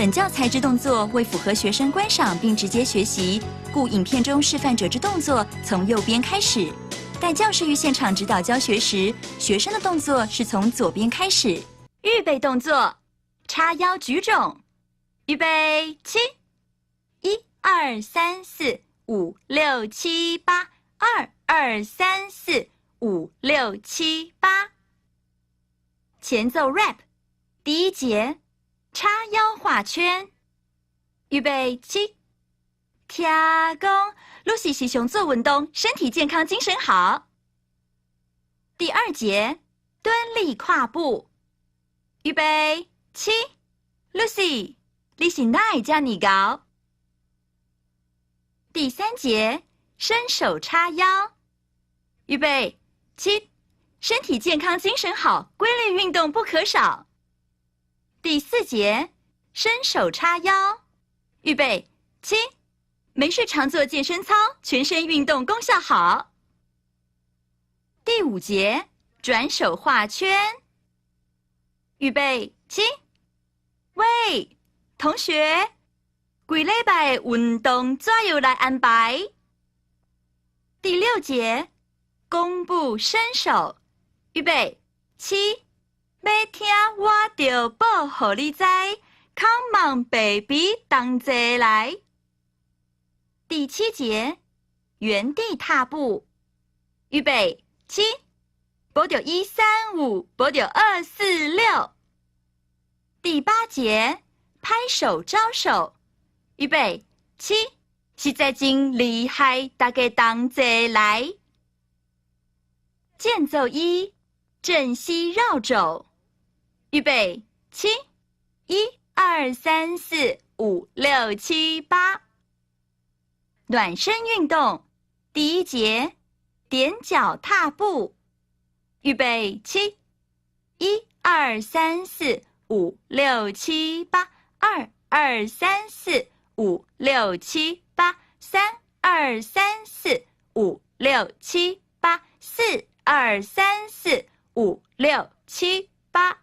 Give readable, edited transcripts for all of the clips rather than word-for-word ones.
本教材之动作为符合学生观赏并直接学习，故影片中示范者之动作从右边开始。待教师于现场指导教学时，学生的动作是从左边开始。预备动作，叉腰举踵。预备起，1、2、3、4、5、6、7、8，2、2、3、4、5、6、7、8。前奏 rap， 第一节，叉腰画圈。预备起，听讲，Lucy 是上做运动，身体健康，精神好。第二节，蹲立跨步。预备起 ，Lucy， 你是哪会这么高？第三节，伸手叉腰。预备起，身体健康，精神好，规律运动不可少。第四节，伸手叉腰。预备起，没事常做健身操，全身运动功效好。第五节，转手画圈。预备起，喂，同学，几礼拜运动怎样来安排？第六节，弓步伸手。预备起，要听我就报互你知 ，Come on baby， 同齐来。第七节，原地踏步。预备起，步着1、3、5，步着2、4、6。第八节，拍手招手。预备起，实在真厉害，大家同齐来。间奏1，正膝绕肘。预备起，1、2、3、4、5、6、7、8。暖身运动，第一节，踮脚踏步。预备起，1、2、3、4、5、6、7、8，2、2、3、4、5、6、7、8，3、2、3、4、5、6、7、8，4、2、3、4、5、6、7、8。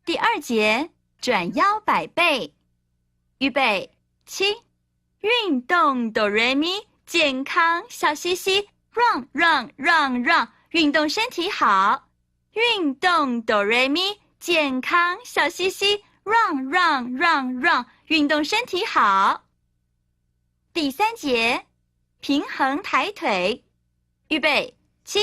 第二节，转腰摆背。预备起，运动哆来咪，健康笑嘻嘻 ，run run run run， 运动身体好。运动哆来咪，健康笑嘻嘻 ，run run run run， 运动身体好。第三节，平衡抬腿。预备起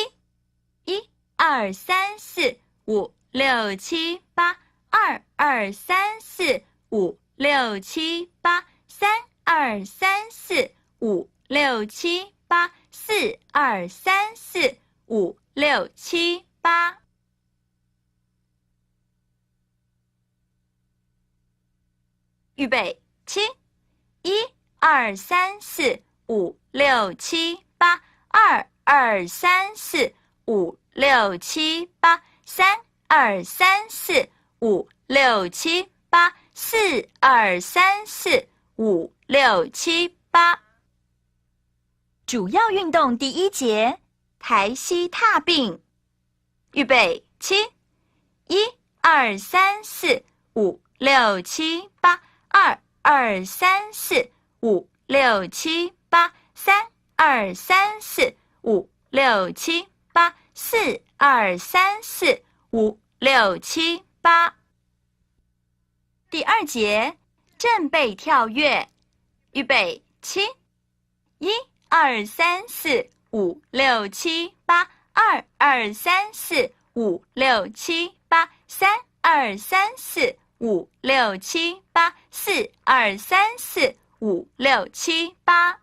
，1、2、3、4、5、6、7、8，2、2、3、4、5、6、7、8，3、2、3、4、5、6、7、8，4、2、3、4、5、6、7、8。预备起，1、2、3、4、5、6、7、8，2、2、3、4、5、6、7、8，3、2、3、4、5、6、7、8，4、2、3、4、5、6、7、8。主要运动第一节，抬膝踏并。预备起，1、2、3、4、5、6、7、8，2、2、3、4、5、6、7、8，3、2、3、4、5、6、7、8，4、2、3、4、5、6、7、8。第二节，正背跳跃。预备起，1、2、3、4、5、6、7、8，2、2、3、4、5、6、7、8，3、2、3、4、5、6、7、8，4、2、3、4、5、6、7、8。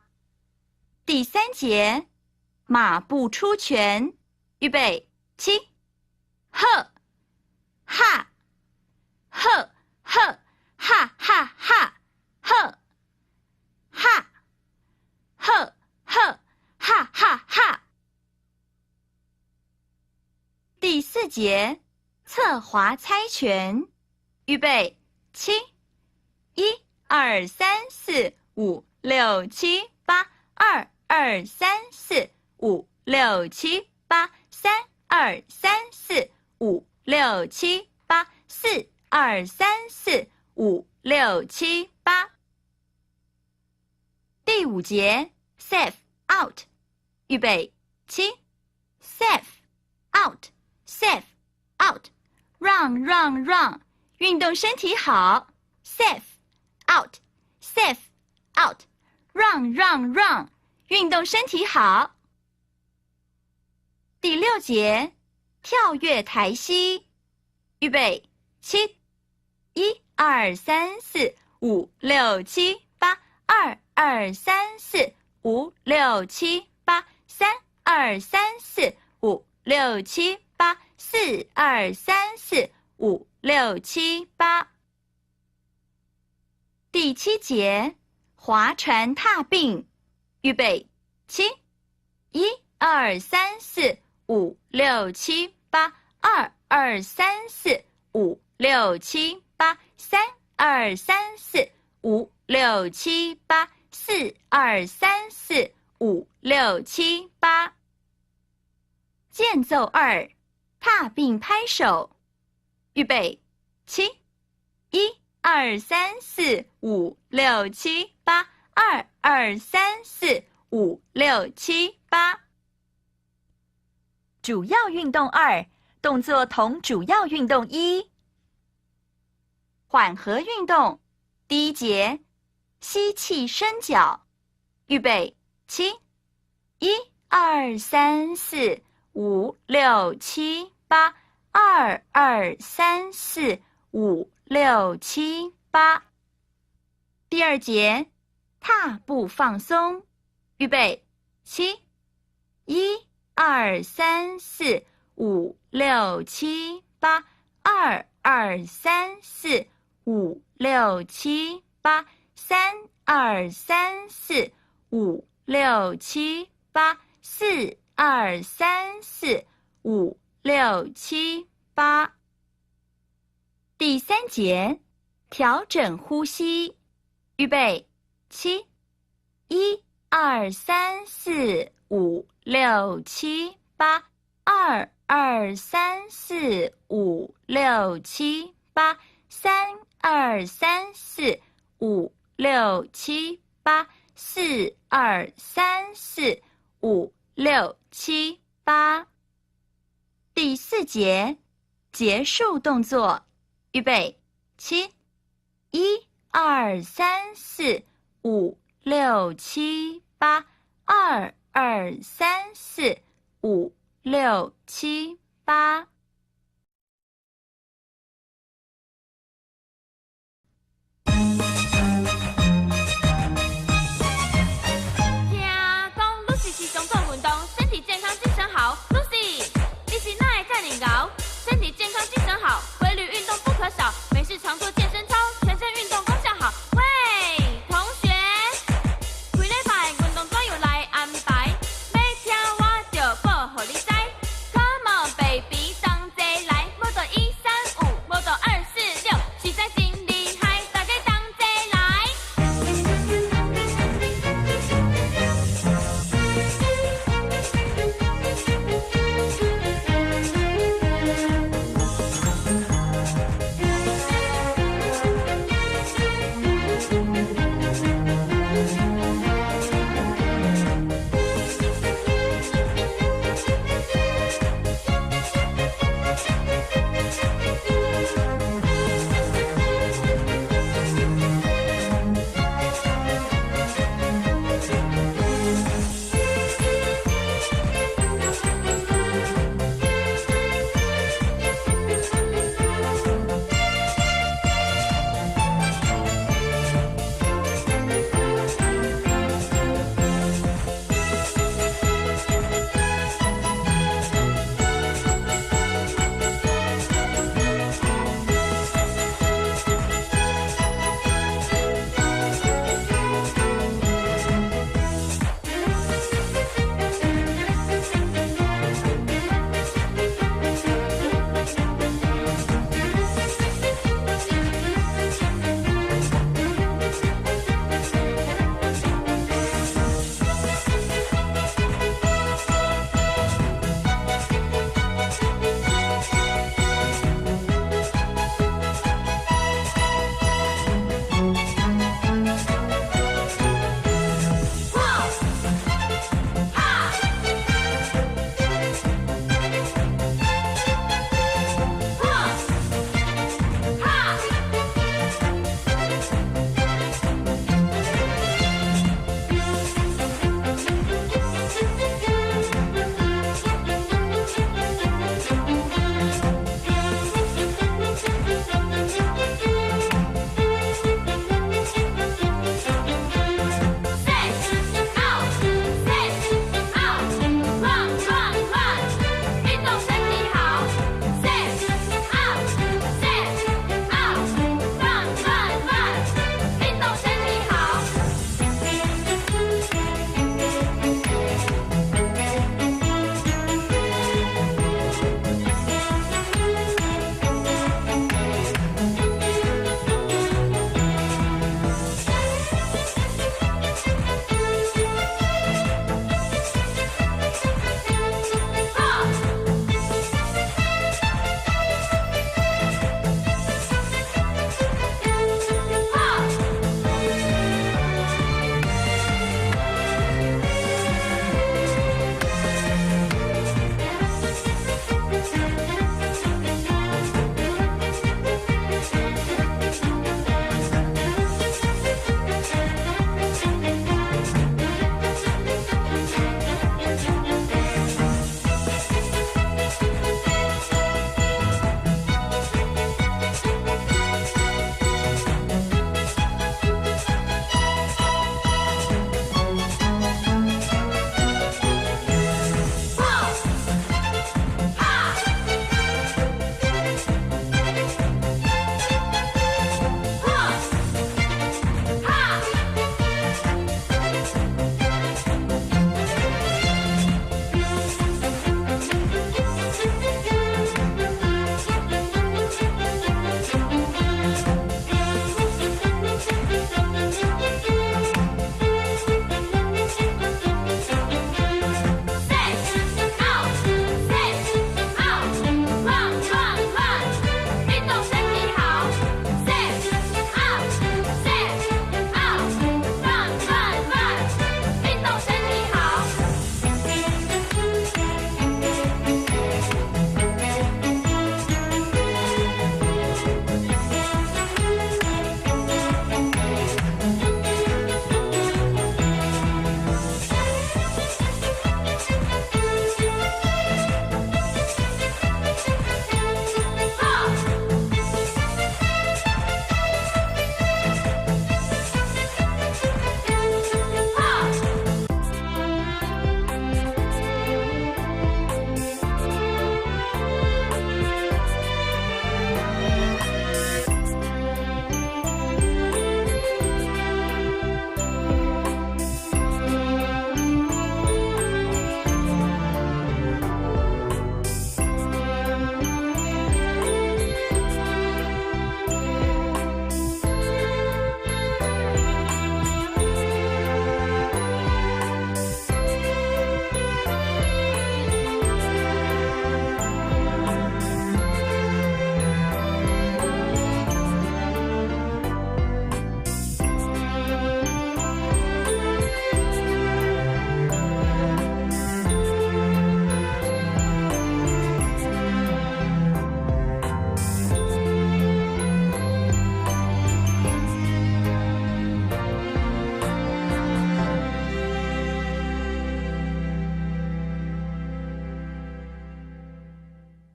第三节，马步出拳。预备起，呵，哈，呵，呵，哈哈哈，呵，哈，呵，呵，哈哈哈。第四节，侧滑猜拳。预备起，1、2、3、4、5、6、7、8，2、2、3、4、5、6、7、8，3、2、3、4、5、6、7、8，4、2、3、4、5、6、7、8。第5节 safe out， 预备起 safe out safe out， run， 运动身体好 safe out safe out， run， 运动身体好。第6节跳跃台膝，预备起1、2、3、4、5、6、7、8 2、2、3、4、5、6、7、8 3、2、3、4、5、6、7、8 4、2、3、4、5、6、7、8。第7节划船踏并，预备起1、2、3、4、5、6、7、8 2、2、3、4、5、6、7、8 3、2、3、4、5、6、7、8 4、2、3、4、5、6、7、8。间奏2，踏并拍手，预备起1、2、3、4、5、6、7、8 2、2、3、4、5、6、7、8。主要运动2，动作同主要运动1。缓和运动，第1节吸气伸脚，预备起1、2、3、4、5、6、7、8 2、2、3、4、5、6、7、8。第2节踏步放松，预备起1、2、3、4、5、6、7、8 2、2、3、4、5、6、7、8 3、2、3、4、5、6、7、8 4、2、3、4、5、6、7、8。第3节调整呼吸，预备起1、2、3、4、5、6、7、8 2、2、3、4、5、6、7、8 3、2、3、4、5、6、7、8 4、2、3、4、5、6、7、8。第4节结束动作，预备起1、2、3、4、5、6、7、8 2、2、3、4、5、6、7、8。听讲 Lucy 是上做运动，身体健康精神好。Lucy， 你是哪会这么熬？身体健康精神好，规律运动不可少。